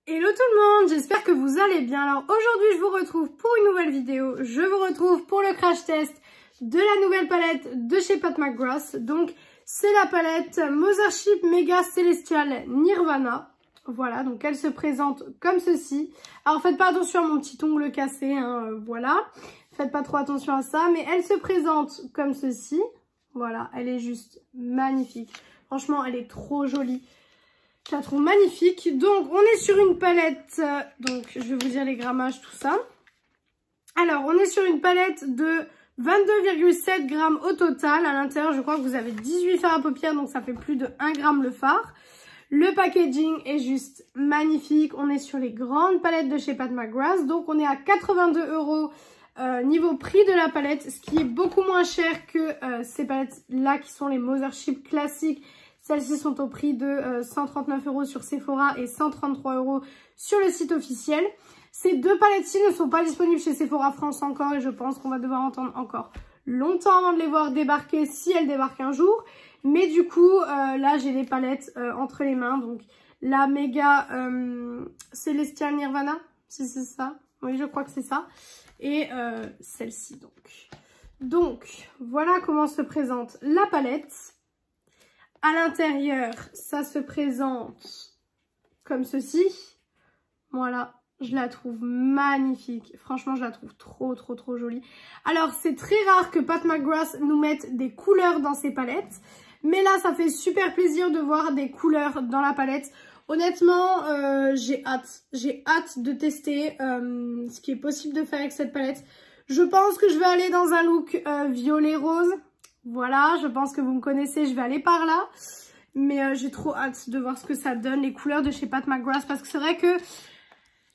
Hello tout le monde, j'espère que vous allez bien. Alors aujourd'hui je vous retrouve pour une nouvelle vidéo. Je vous retrouve pour le crash test de la nouvelle palette de chez Pat McGrath. Donc c'est la palette Mothership Mega Celestial Nirvana. Voilà, donc elle se présente comme ceci. Alors faites pas attention à mon petit ongle cassé, hein, voilà. Faites pas trop attention à ça, mais elle se présente comme ceci. Voilà, elle est juste magnifique. Franchement, elle est trop jolie. Je la trouve magnifique. Donc, on est sur une palette, donc je vais vous dire les grammages, tout ça. Alors, on est sur une palette de 22,7 grammes au total. À l'intérieur, je crois que vous avez 18 fards à paupières, donc ça fait plus de 1 gramme le fard. Le packaging est juste magnifique. On est sur les grandes palettes de chez Pat McGrath. Donc, on est à 82 € niveau prix de la palette, ce qui est beaucoup moins cher que ces palettes-là qui sont les Mothership classiques. Celles-ci sont au prix de 139 € sur Sephora et 133 € sur le site officiel. Ces deux palettes-ci ne sont pas disponibles chez Sephora France encore et je pense qu'on va devoir attendre encore longtemps avant de les voir débarquer si elles débarquent un jour. Mais du coup, là j'ai les palettes entre les mains. Donc la Mega Celestial Nirvana, si c'est ça. Oui, je crois que c'est ça. Et celle-ci donc. Donc, voilà comment se présente la palette. À l'intérieur, ça se présente comme ceci. Voilà, je la trouve magnifique. Franchement, je la trouve trop jolie. Alors, c'est très rare que Pat McGrath nous mette des couleurs dans ses palettes. Mais là, ça fait super plaisir de voir des couleurs dans la palette. Honnêtement, j'ai hâte. J'ai hâte de tester ce qui est possible de faire avec cette palette. Je pense que je vais aller dans un look violet-rose. Voilà, je pense que vous me connaissez, je vais aller par là. Mais j'ai trop hâte de voir ce que ça donne, les couleurs de chez Pat McGrath. Parce que c'est vrai que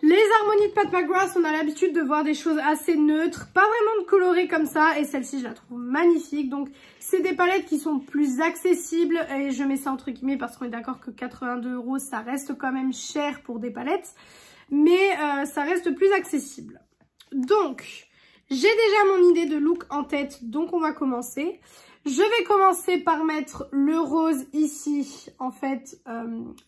les harmonies de Pat McGrath, on a l'habitude de voir des choses assez neutres. Pas vraiment de colorées comme ça. Et celle-ci, je la trouve magnifique. Donc, c'est des palettes qui sont plus accessibles. Et je mets ça entre guillemets parce qu'on est d'accord que 82 €, ça reste quand même cher pour des palettes. Mais ça reste plus accessible. Donc, j'ai déjà mon idée de look en tête, donc on va commencer. Je vais commencer par mettre le rose ici, en fait,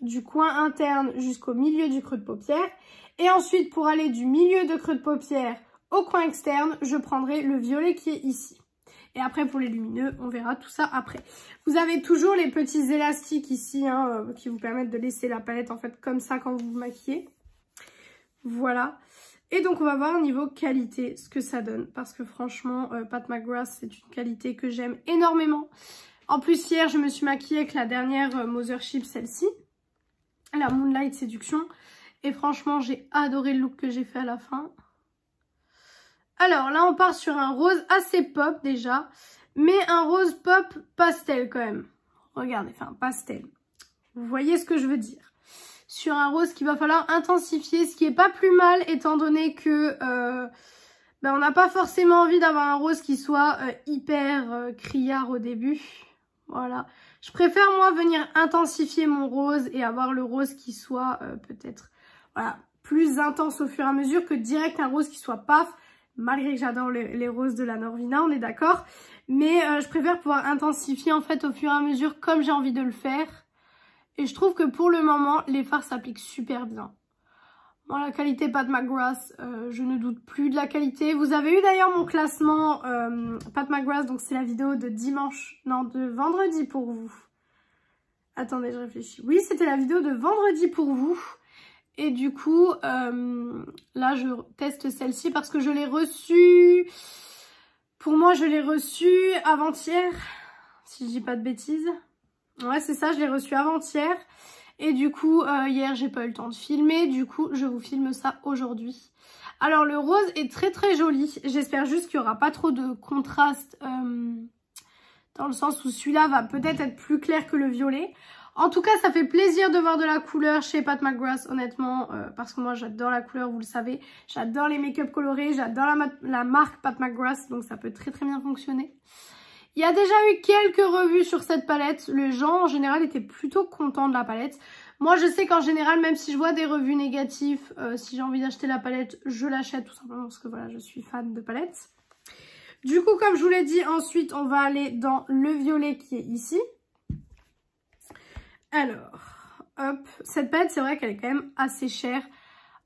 du coin interne jusqu'au milieu du creux de paupière. Et ensuite, pour aller du milieu de creux de paupière au coin externe, je prendrai le violet qui est ici. Et après, pour les lumineux, on verra tout ça après. Vous avez toujours les petits élastiques ici, hein, qui vous permettent de laisser la palette, en fait, comme ça quand vous vous maquillez. Voilà. Et donc, on va voir au niveau qualité ce que ça donne. Parce que franchement, Pat McGrath, c'est une qualité que j'aime énormément. En plus, hier, je me suis maquillée avec la dernière Mothership, celle-ci. La Moonlight Seduction. Et franchement, j'ai adoré le look que j'ai fait à la fin. Alors, là, on part sur un rose assez pop déjà. Mais un rose pop pastel quand même. Regardez, enfin, pastel. Vous voyez ce que je veux dire. Sur un rose qu'il va falloir intensifier, ce qui est pas plus mal étant donné que on n'a pas forcément envie d'avoir un rose qui soit hyper criard au début. Voilà. Je préfère moi venir intensifier mon rose et avoir le rose qui soit peut-être voilà, plus intense au fur et à mesure que direct un rose qui soit paf. Malgré que j'adore les roses de la Norvina, on est d'accord. Mais je préfère pouvoir intensifier en fait au fur et à mesure comme j'ai envie de le faire. Et je trouve que pour le moment, les fards s'appliquent super bien. Bon, la qualité Pat McGrath, je ne doute plus de la qualité. Vous avez eu d'ailleurs mon classement Pat McGrath, donc c'est la vidéo de dimanche, non, de vendredi pour vous. Attendez, je réfléchis. Oui, c'était la vidéo de vendredi pour vous. Et du coup, là, je teste celle-ci parce que je l'ai reçue... Pour moi, je l'ai reçue avant-hier, si je dis pas de bêtises. Ouais, c'est ça, je l'ai reçu avant-hier. Et du coup, hier, j'ai pas eu le temps de filmer. Du coup, je vous filme ça aujourd'hui. Alors, le rose est très joli. J'espère juste qu'il n'y aura pas trop de contraste. Dans le sens où celui-là va peut-être être plus clair que le violet. En tout cas, ça fait plaisir de voir de la couleur chez Pat McGrath, honnêtement. Parce que moi, j'adore la couleur, vous le savez. J'adore les make-up colorés. J'adore la marque Pat McGrath. Donc, ça peut très bien fonctionner. Il y a déjà eu quelques revues sur cette palette. Les gens, en général, étaient plutôt contents de la palette. Moi, je sais qu'en général, même si je vois des revues négatives, si j'ai envie d'acheter la palette, je l'achète tout simplement parce que voilà, je suis fan de palettes. Du coup, comme je vous l'ai dit, ensuite, on va aller dans le violet qui est ici. Alors, Hop, cette palette, c'est vrai qu'elle est quand même assez chère.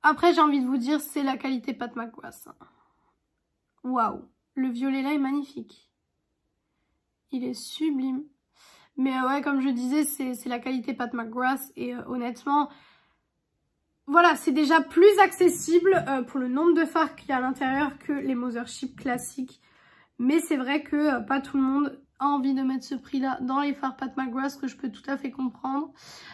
Après, j'ai envie de vous dire, c'est la qualité Pat McGrath. Waouh, le violet là est magnifique. Il est sublime. Mais ouais, comme je disais, c'est la qualité Pat McGrath. Et honnêtement, voilà, c'est déjà plus accessible pour le nombre de fards qu'il y a à l'intérieur que les Mothership classiques. Mais c'est vrai que pas tout le monde a envie de mettre ce prix-là dans les fards Pat McGrath, que je peux tout à fait comprendre.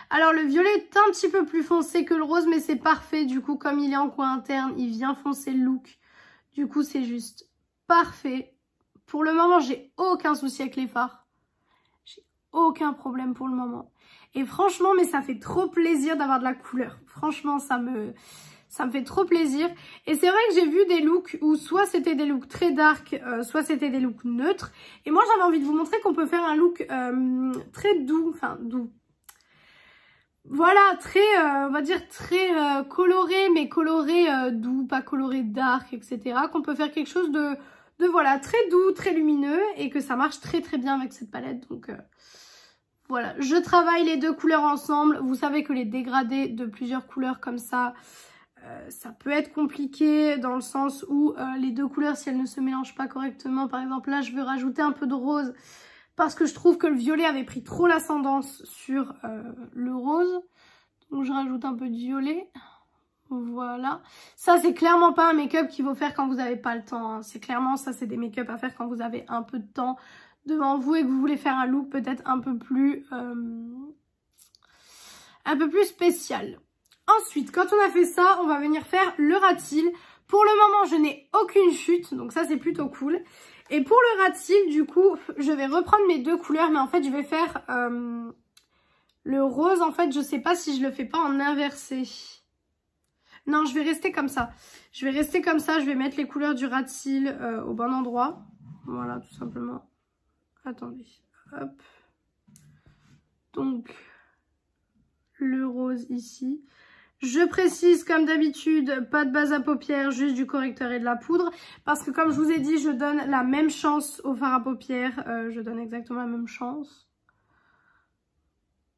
Alors le violet est un petit peu plus foncé que le rose, mais c'est parfait. Du coup, comme il est en coin interne, il vient foncer le look. Du coup, c'est juste parfait. Pour le moment, j'ai aucun souci avec les fards. J'ai aucun problème pour le moment. Et franchement, mais ça fait trop plaisir d'avoir de la couleur. Franchement, ça me fait trop plaisir. Et c'est vrai que j'ai vu des looks où soit c'était des looks très dark, soit c'était des looks neutres. Et moi, j'avais envie de vous montrer qu'on peut faire un look très doux, enfin doux. Voilà, très, on va dire très coloré, mais coloré doux, pas coloré dark, etc. Qu'on peut faire quelque chose de voilà, très doux, très lumineux et que ça marche très très bien avec cette palette. Donc voilà, je travaille les deux couleurs ensemble. Vous savez que les dégradés de plusieurs couleurs comme ça peut être compliqué dans le sens où les deux couleurs, si elles ne se mélangent pas correctement, par exemple là je veux rajouter un peu de rose parce que je trouve que le violet avait pris trop l'ascendance sur le rose. Donc je rajoute un peu de violet. Voilà. Ça, c'est clairement pas un make-up qu'il faut faire quand vous n'avez pas le temps. Hein. C'est clairement, ça, c'est des make-up à faire quand vous avez un peu de temps devant vous et que vous voulez faire un look peut-être un peu plus spécial. Ensuite, quand on a fait ça, on va venir faire le rat-cils. Pour le moment, je n'ai aucune chute, donc ça, c'est plutôt cool. Et pour le rat-cils, du coup, je vais reprendre mes deux couleurs, mais en fait, je vais faire le rose. En fait, je sais pas si je le fais pas en inversé. Non, je vais rester comme ça. Je vais rester comme ça. Je vais mettre les couleurs du rat-cils au bon endroit. Voilà, tout simplement. Attendez. Hop. Donc, le rose ici. Je précise, comme d'habitude, pas de base à paupières, juste du correcteur et de la poudre. Parce que, comme je vous ai dit, je donne la même chance au fard à paupières. Je donne exactement la même chance.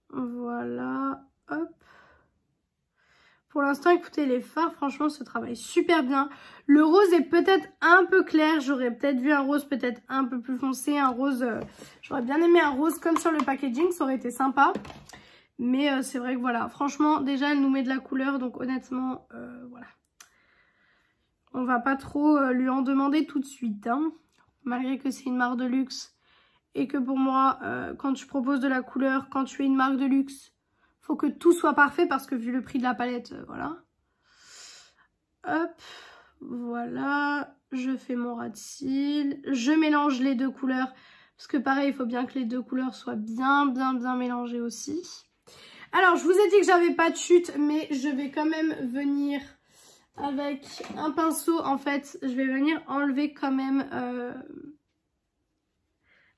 Voilà. Hop. Pour l'instant, écoutez, les fards, franchement, se travaillent super bien. Le rose est peut-être un peu clair. J'aurais peut-être vu un rose peut-être un peu plus foncé. Un rose, j'aurais bien aimé un rose comme sur le packaging. Ça aurait été sympa. Mais c'est vrai que voilà, franchement, déjà, elle nous met de la couleur. Donc honnêtement, voilà. On va pas trop lui en demander tout de suite. Hein, malgré que c'est une marque de luxe. Et que pour moi, quand tu proposes de la couleur, quand tu es une marque de luxe, faut que tout soit parfait parce que vu le prix de la palette, voilà. Hop, voilà. Je fais mon rat-cils. Je mélange les deux couleurs. Parce que pareil, il faut bien que les deux couleurs soient bien mélangées aussi. Alors, je vous ai dit que j'avais pas de chute, mais je vais quand même venir avec un pinceau. En fait, je vais venir enlever quand même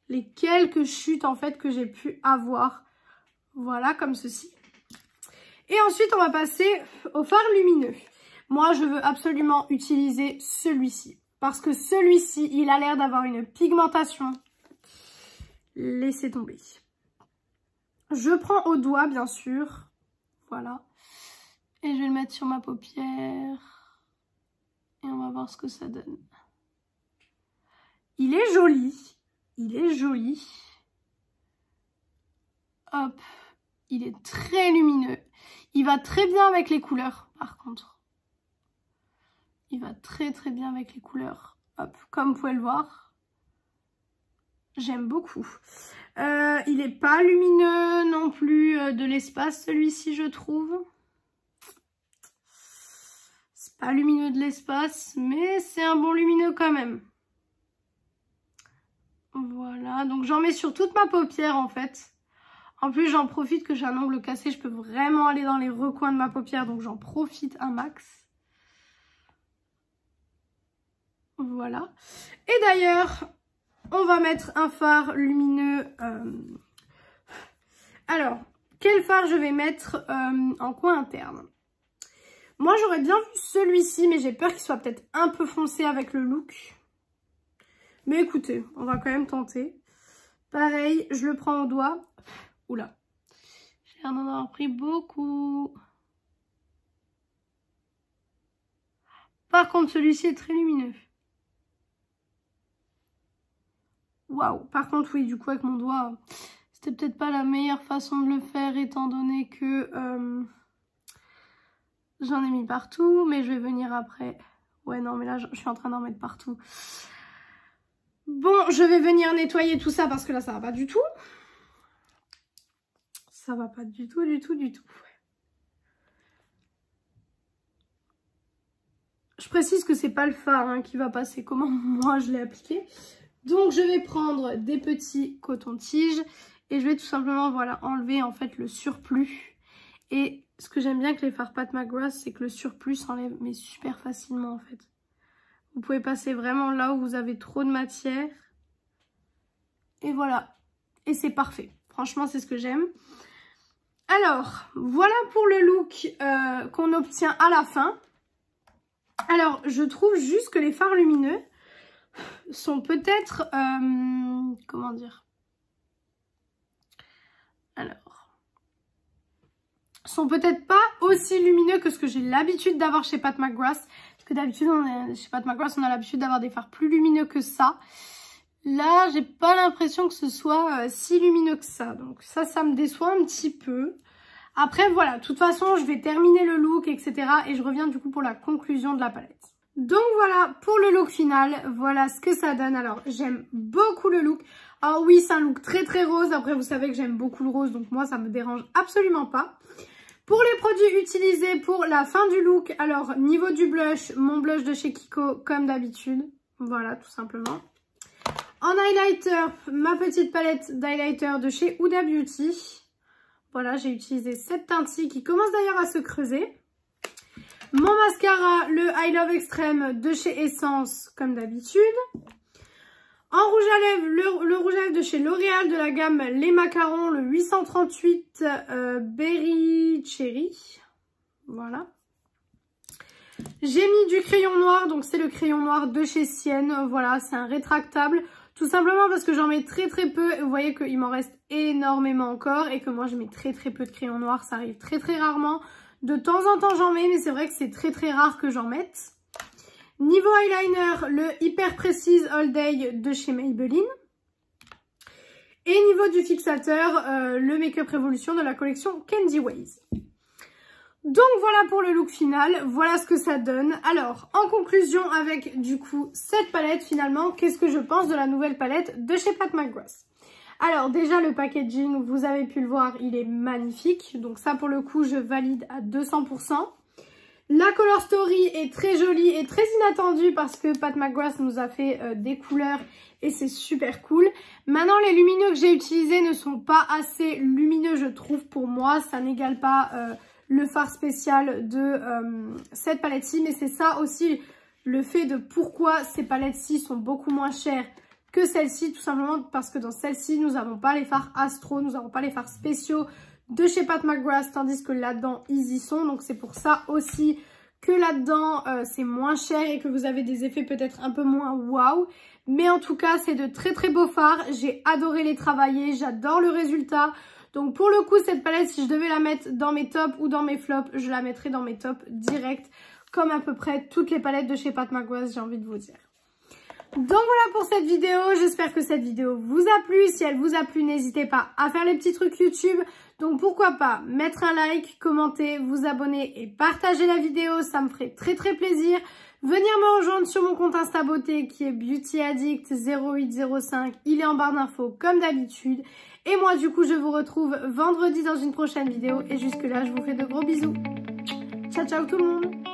les quelques chutes en fait que j'ai pu avoir. Voilà, comme ceci. Et ensuite, on va passer au fard lumineux. Moi, je veux absolument utiliser celui-ci. Parce que celui-ci, il a l'air d'avoir une pigmentation. Laissez tomber. Je prends au doigt, bien sûr. Voilà. Et je vais le mettre sur ma paupière. Et on va voir ce que ça donne. Il est joli. Il est joli. Hop. Il est très lumineux. Il va très bien avec les couleurs, par contre. Il va très bien avec les couleurs. Hop, comme vous pouvez le voir. J'aime beaucoup. Il n'est pas lumineux non plus de l'espace, celui-ci, je trouve. C'est pas lumineux de l'espace, mais c'est un bon lumineux quand même. Voilà, donc j'en mets sur toute ma paupière, en fait. En plus, j'en profite que j'ai un ongle cassé. Je peux vraiment aller dans les recoins de ma paupière. Donc, j'en profite un max. Voilà. Et d'ailleurs, on va mettre un fard lumineux. Alors, quel fard je vais mettre en coin interne? Moi, j'aurais bien vu celui-ci, mais j'ai peur qu'il soit peut-être un peu foncé avec le look. Mais écoutez, on va quand même tenter. Pareil, je le prends au doigt. Oula, j'ai l'air d'en avoir pris beaucoup. Par contre, celui-ci est très lumineux. Waouh. Par contre, oui, du coup, avec mon doigt, c'était peut-être pas la meilleure façon de le faire, étant donné que j'en ai mis partout. Mais je vais venir après. Ouais, non, mais là, je suis en train d'en mettre partout. Bon, je vais venir nettoyer tout ça parce que là, ça va pas du tout. Ça va pas du tout, du tout, du tout. Je précise que c'est pas le fard hein, qui va passer comment moi je l'ai appliqué. Donc je vais prendre des petits cotons-tiges et je vais tout simplement voilà, enlever en fait le surplus. Et ce que j'aime bien avec les fards Pat McGrath, c'est que le surplus s'enlève mais super facilement en fait. Vous pouvez passer vraiment là où vous avez trop de matière. Et voilà. Et c'est parfait. Franchement, c'est ce que j'aime. Alors, voilà pour le look qu'on obtient à la fin. Alors, je trouve juste que les fards lumineux sont peut-être... comment dire? Alors... sont peut-être pas aussi lumineux que ce que j'ai l'habitude d'avoir chez Pat McGrath. Parce que d'habitude, chez Pat McGrath, on a l'habitude d'avoir des fards plus lumineux que ça. Là, j'ai pas l'impression que ce soit si lumineux que ça. Donc ça me déçoit un petit peu. Après, voilà, de toute façon, je vais terminer le look, etc. Et je reviens du coup pour la conclusion de la palette. Donc voilà, pour le look final, voilà ce que ça donne. Alors, j'aime beaucoup le look. Alors oui, c'est un look très très rose. Après, vous savez que j'aime beaucoup le rose, donc moi, ça me dérange absolument pas. Pour les produits utilisés pour la fin du look, alors niveau du blush, mon blush de chez Kiko, comme d'habitude. Voilà, tout simplement. En highlighter, ma petite palette d'highlighter de chez Huda Beauty. Voilà, j'ai utilisé cette teinte-ci qui commence d'ailleurs à se creuser. Mon mascara, le I Love Extreme de chez Essence, comme d'habitude. En rouge à lèvres, le rouge à lèvres de chez L'Oréal de la gamme Les Macarons, le 838 Berry Cherry. Voilà. J'ai mis du crayon noir, donc c'est le crayon noir de chez Sienne. Voilà, c'est un rétractable. Tout simplement parce que j'en mets très très peu. Vous voyez qu'il m'en reste énormément encore et que moi je mets très très peu de crayon noir. Ça arrive très très rarement. De temps en temps j'en mets, mais c'est vrai que c'est très très rare que j'en mette. Niveau eyeliner, le Hyper Precise All Day de chez Maybelline. Et niveau du fixateur, le Make-up Revolution de la collection Candy Ways. Donc voilà pour le look final, voilà ce que ça donne. Alors, en conclusion avec du coup cette palette finalement, qu'est-ce que je pense de la nouvelle palette de chez Pat McGrath? Alors déjà le packaging, vous avez pu le voir, il est magnifique. Donc ça pour le coup je valide à 200%. La color story est très jolie et très inattendue parce que Pat McGrath nous a fait des couleurs et c'est super cool. Maintenant les lumineux que j'ai utilisés ne sont pas assez lumineux je trouve pour moi, ça n'égale pas... le fard spécial de cette palette-ci, mais c'est ça aussi le fait de pourquoi ces palettes-ci sont beaucoup moins chères que celle-ci, tout simplement parce que dans celle-ci, nous n'avons pas les fards Astro, nous n'avons pas les fards spéciaux de chez Pat McGrath, tandis que là-dedans, ils y sont. Donc c'est pour ça aussi que là-dedans, c'est moins cher et que vous avez des effets peut-être un peu moins waouh. Mais en tout cas, c'est de très très beaux fards. J'ai adoré les travailler, j'adore le résultat. Donc pour le coup, cette palette, si je devais la mettre dans mes tops ou dans mes flops, je la mettrais dans mes tops direct, comme à peu près toutes les palettes de chez Pat McGrath, j'ai envie de vous dire. Donc voilà pour cette vidéo, j'espère que cette vidéo vous a plu. Si elle vous a plu, n'hésitez pas à faire les petits trucs YouTube. Donc pourquoi pas mettre un like, commenter, vous abonner et partager la vidéo, ça me ferait très très plaisir. Venir me rejoindre sur mon compte Insta Beauté qui est Beauty Addict 0805, il est en barre d'infos comme d'habitude. Et moi du coup je vous retrouve vendredi dans une prochaine vidéo et jusque là je vous fais de gros bisous. Ciao ciao tout le monde.